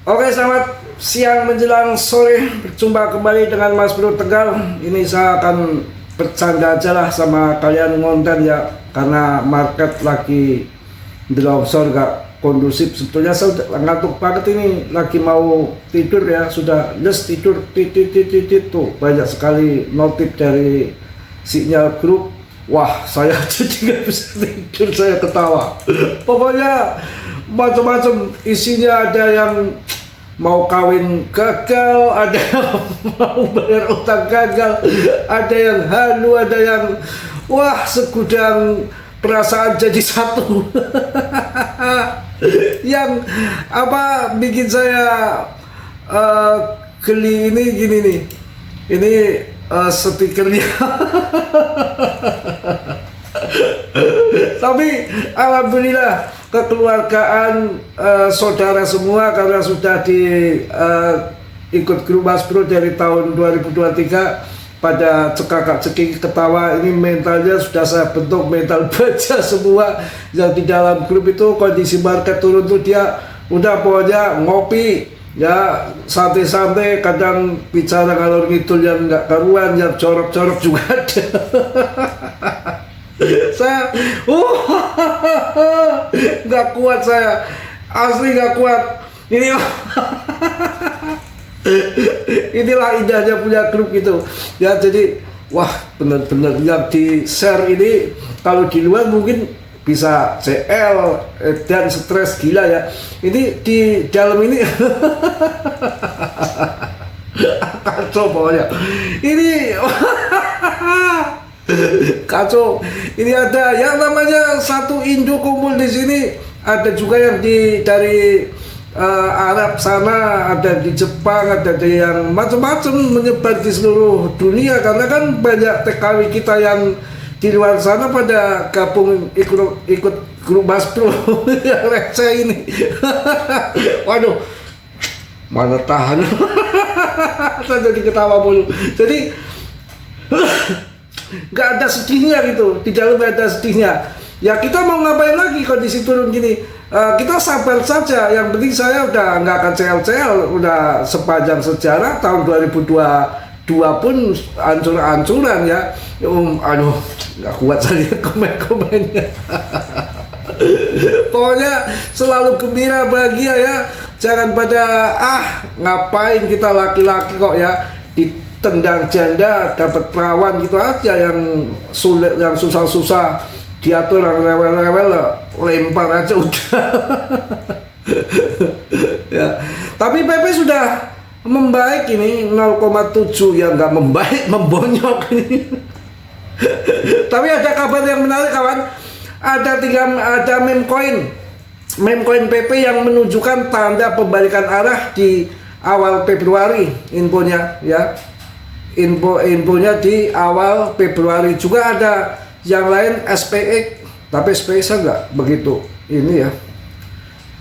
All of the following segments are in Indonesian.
Oke, selamat siang menjelang sore. Berjumpa kembali dengan Mas Bro Tegal. Ini saya akan bercanda aja lah sama kalian ngonten ya, karena market lagi longsor gak kondusif. Sebetulnya saya udah ngantuk banget ini, lagi mau tidur ya, sudah les tidur titit tuh banyak sekali notif dari sinyal grup. Wah, saya jadi nggak bisa tidur, saya ketawa. Pokoknya macam-macam isinya, ada yang mau kawin gagal, ada yang mau bayar utang gagal, ada yang halu, ada yang wah segudang perasaan jadi satu. Yang apa bikin saya geli ini gini nih, ini stikernya. Tapi alhamdulillah kekeluargaan saudara semua, karena sudah ikut grup Mas Bro dari tahun 2023 pada cekakak-cekik ketawa. Ini mentalnya sudah saya bentuk, mental baja semua yang di dalam grup itu. Kondisi market turun tuh dia udah pokoknya ngopi ya, santai-santai, kadang bicara ngalor ngidul yang nggak karuan, yang jorok-jorok juga ada. Saya nggak kuat, saya asli nggak kuat ini. Inilah indahnya punya grup gitu ya. Jadi wah, bener-bener yang di share ini kalau di luar mungkin bisa CL dan stres gila ya, ini di dalam ini kacau pokoknya ini. Kacau. Ini ada yang namanya satu Indo kumpul di sini, ada juga yang dari Arab sana, ada di Jepang, ada yang macam-macam menyebar di seluruh dunia, karena kan banyak TKW kita yang di luar sana pada gabung ikut grup Mas Bro yang receh ini. Waduh, mana tahan. Saya jadi ketawa mulu. Jadi nggak ada sedihnya gitu, di dalam nggak ada sedihnya ya. Kita mau ngapain lagi kondisi turun gini, kita sabar saja. Yang penting saya udah nggak akan CL, udah sepanjang sejarah tahun 2022 pun ancur-ancuran ya. Aduh, nggak kuat saya komen-komennya. Pokoknya selalu gembira, bahagia ya, jangan pada ngapain kita laki-laki kok ya tendang janda dapat perawan gitu aja, yang sulit, yang susah-susah diatur, yang rewel-rewel lempar aja udah. Ya, tapi PP sudah membaik ini 0,7 ya, nggak membaik, membonyok ini. Tapi ada kabar yang menarik kawan, ada meme coin PP yang menunjukkan tanda pembalikan arah di awal Februari, infonya ya. Infonya di awal Februari. Juga ada yang lain SPX, tapi SPX saya nggak begitu ini ya.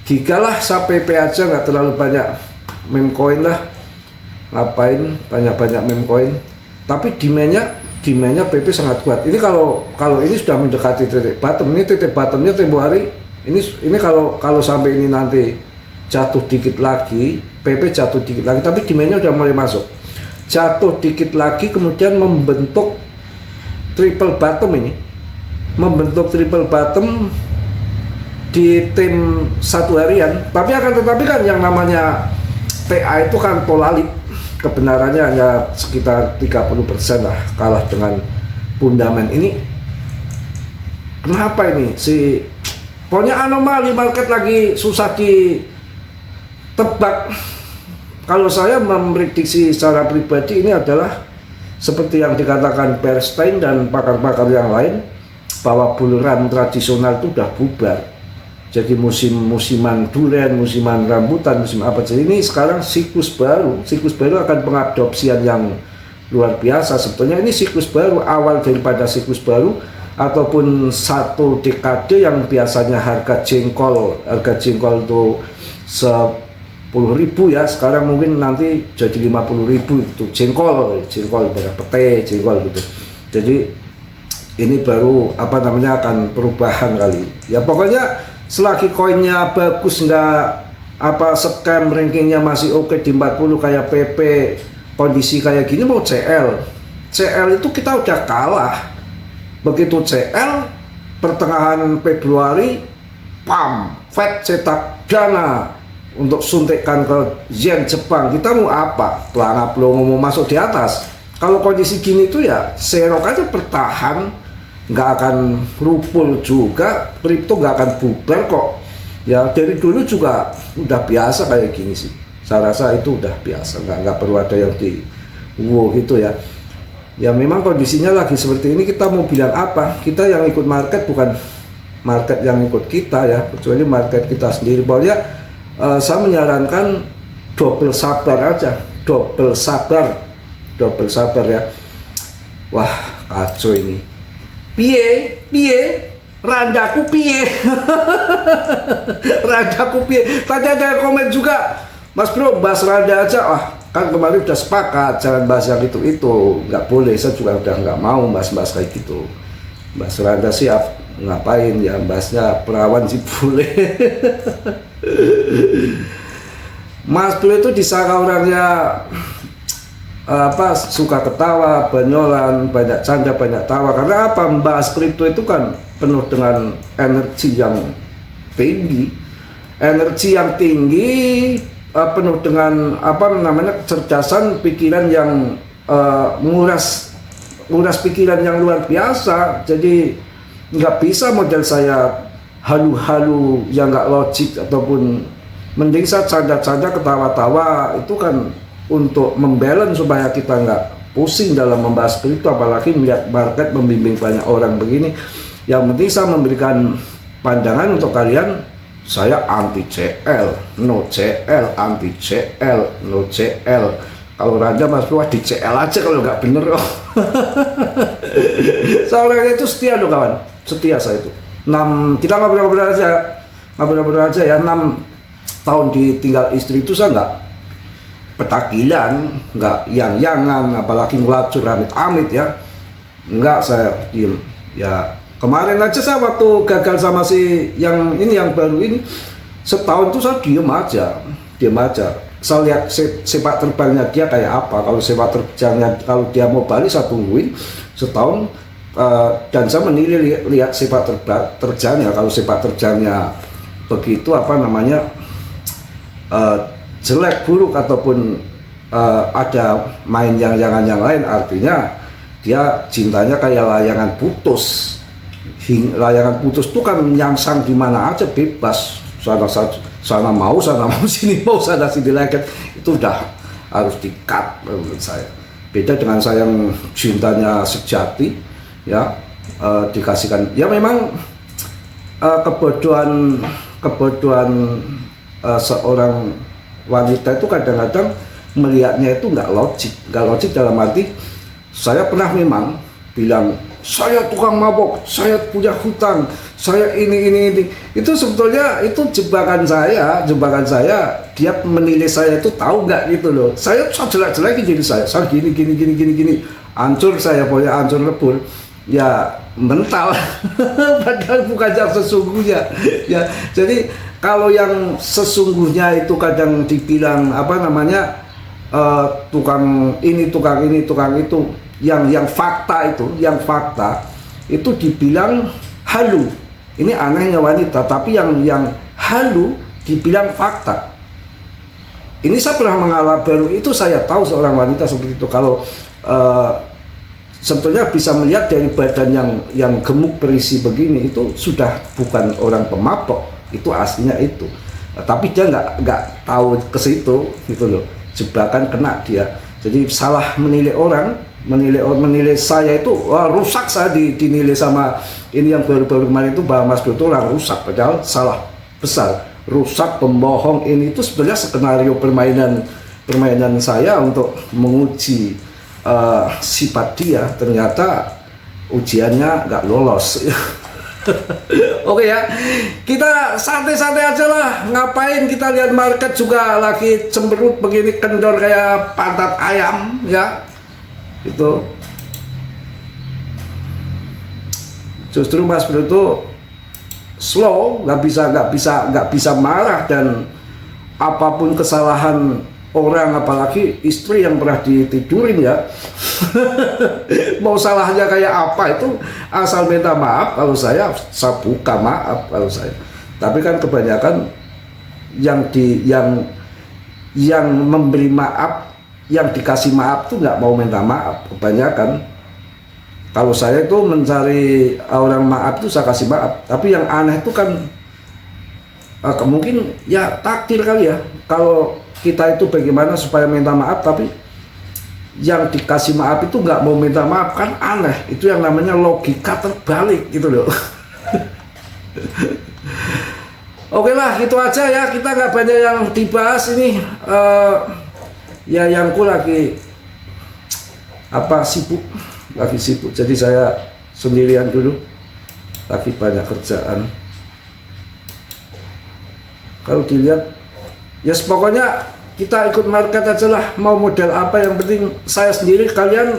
Giga lah, sampai PP aja, nggak terlalu banyak meme coin lah. Ngapain banyak-banyak meme coin? Tapi demandnya PP sangat kuat. Ini kalau ini sudah mendekati titik bottom. Ini titik bottomnya tempo hari. Ini kalau sampai ini nanti jatuh dikit lagi, PP jatuh dikit lagi, tapi demandnya udah mulai masuk. Jatuh dikit lagi, kemudian membentuk triple bottom ini, membentuk triple bottom di tim satu harian. Tapi tetapi kan yang namanya TA itu kan polalit, kebenarannya hanya sekitar 30% lah, kalah dengan fundament ini. Kenapa ini pokoknya anomali, market lagi susah ditebak. Kalau saya memprediksi secara pribadi, ini adalah seperti yang dikatakan Bernstein dan pakar-pakar yang lain, bahwa bull run tradisional itu udah bubar. Jadi musiman durian, musiman rambutan, musim apa saja, ini sekarang siklus baru akan pengadopsian yang luar biasa. Sebetulnya ini siklus baru, awal daripada siklus baru, ataupun satu dekade yang biasanya harga jengkol itu 10.000 ya, sekarang mungkin nanti jadi 50.000 itu jengkol pada pete jengkol gitu. Jadi ini baru akan perubahan kali ya. Pokoknya selagi koinnya bagus, nggak apa scam rankingnya masih oke di 40 kayak PP, kondisi kayak gini mau CL itu kita udah kalah. Begitu CL pertengahan Februari, pam, Fed cetak dana untuk suntikan ke yen Jepang. Kita mau apa? Pelangap lo mau masuk di atas. Kalau kondisi gini tuh ya serok aja bertahan, nggak akan rupul juga, kripto nggak akan bubar kok. Ya dari dulu juga udah biasa kayak gini sih. Saya rasa itu udah biasa, nggak perlu ada yang di wow gitu ya. Ya memang kondisinya lagi seperti ini, kita mau bilang apa? Kita yang ikut market bukan market yang ikut kita ya, kecuali market kita sendiri. Pokoknya saya menyarankan double sabar aja, double sabar ya. Wah kacau ini. Piye, randaku piye. Randaku piye. Tadi ada yang komen juga, Mas Bro, bahas randa aja. Wah, kan kemarin udah sepakat jangan bahas yang itu, nggak boleh. Saya juga udah nggak mau bahas kayak gitu. Bahas randa siap, ngapain ya, bahasnya perawan sih boleh. Mas Bro itu disangka orangnya suka ketawa, banyolan, banyak canda, banyak tawa. Karena apa? Membahas kripto itu kan penuh dengan energi yang tinggi, penuh dengan kecerdasan pikiran yang nguras pikiran yang luar biasa. Jadi nggak bisa model saya halu-halu yang nggak logik, ataupun mending saya canda-canda, ketawa-tawa. Itu kan untuk membalance supaya kita nggak pusing dalam membahas kripto, apalagi melihat market membimbing banyak orang begini. Yang penting saya memberikan pandangan untuk kalian. Saya anti CL, no CL, anti CL, no CL. Kalau randa Mas Bro di CL aja kalau nggak bener. Saya orangnya itu setia loh kawan, setia saya itu. Kita ngobrol-ngobrol aja ya. 6 tahun ditinggal istri itu saya nggak petakilan, nggak yang-yangan, apalagi ngelacur amit-amit ya. Enggak, saya diem. Ya kemarin aja saya waktu gagal sama si yang baru ini, setahun tuh saya diem aja. Saya lihat sepak terbangnya dia kayak apa. Kalau sepak terbangnya, kalau dia mau balik saya tungguin setahun. Dan saya menilai lihat sepak terjangnya. Kalau sepak terjangnya begitu jelek, buruk, ataupun ada main yang lain, artinya dia cintanya kayak layangan putus. Layangan putus itu kan nyangsang di mana aja, bebas, sana mau sini mau, sana sini lagi. Itu udah harus di-cut menurut saya. Beda dengan saya yang cintanya sejati ya, dikasihkan. Ya memang kebodohan seorang wanita itu kadang-kadang melihatnya itu nggak logik dalam arti, saya pernah memang bilang saya tukang mabok, saya punya hutang, saya ini. Itu sebetulnya itu jebakan saya. Dia menilai saya itu tahu nggak gitu loh. Saya jelek-jelekin jadi saya gini, hancur saya, pokoknya hancur lebur. Ya mental, padahal bukan yang sesungguhnya. Ya jadi kalau yang sesungguhnya itu kadang dibilang tukang ini, tukang itu, yang fakta itu dibilang halu. Ini anehnya wanita, tapi yang halu dibilang fakta. Ini saya pernah mengalami, baru itu saya tahu seorang wanita seperti itu. Kalau sebetulnya bisa melihat dari badan yang gemuk berisi begini, itu sudah bukan orang pemabok, itu aslinya itu. Tapi dia nggak tahu ke situ gitu loh, jebakan kena dia. Jadi salah menilai orang, menilai saya itu rusak. Saya dinilai sama ini yang baru-baru kemarin itu, bahwa Mas Bro itu orang rusak, padahal salah besar. Rusak, pembohong. Ini itu sebenarnya skenario permainan saya untuk menguji sifat dia. Ternyata ujiannya nggak lolos. Oke ya, kita santai-santai aja lah. Ngapain kita lihat market juga lagi cemberut begini, kendor kayak pantat ayam ya. Itu justru Mas Bro itu slow, nggak bisa marah dan apapun kesalahan orang, apalagi istri yang pernah ditidurin ya. Mau salahnya kayak apa itu asal minta maaf. Kalau saya buka maaf kalau saya. Tapi kan kebanyakan yang memberi maaf, yang dikasih maaf tuh nggak mau minta maaf kebanyakan. Kalau saya itu mencari orang maaf tuh saya kasih maaf. Tapi yang aneh itu kan mungkin ya takdir kali ya. Kalau kita itu bagaimana supaya minta maaf, tapi yang dikasih maaf itu nggak mau minta maaf, kan aneh. Itu yang namanya logika terbalik gitu loh. Oke lah, gitu aja ya, kita nggak banyak yang dibahas ini. Ya yangku lagi sibuk, jadi saya sendirian dulu, lagi banyak kerjaan. Kalau dilihat ya pokoknya kita ikut market aja lah, mau model apa, yang penting saya sendiri, kalian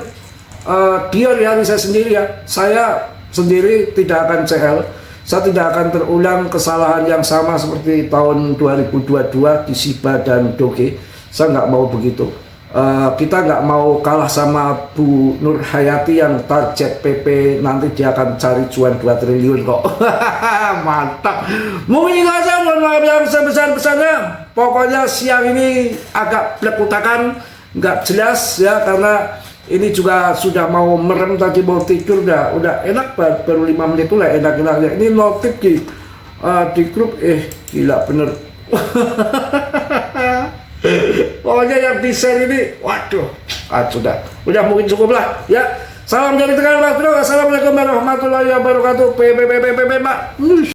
biar ya saya sendiri ya, saya sendiri tidak akan CL, saya tidak akan terulang kesalahan yang sama seperti tahun 2022 di Shiba dan Doge. Saya nggak mau begitu. Kita nggak mau kalah sama Bu Nur Hayati yang target PP nanti dia akan cari cuan 2 triliun kok. Mantap. Mungkin itu aja, mohon maaf yang sebesar-besarnya. Pokoknya siang ini agak belak-belakan, nggak jelas ya, karena ini juga sudah mau merem tadi, mau tidur, udah enak, baru 5 menit itu lah enak-enaknya. Ini notif di grup, gila bener. Pokoknya yang di share ini, waduh, udah mungkin cukup lah ya. Salam dari Tegal, Assalamualaikum warahmatullahi wabarakatuh.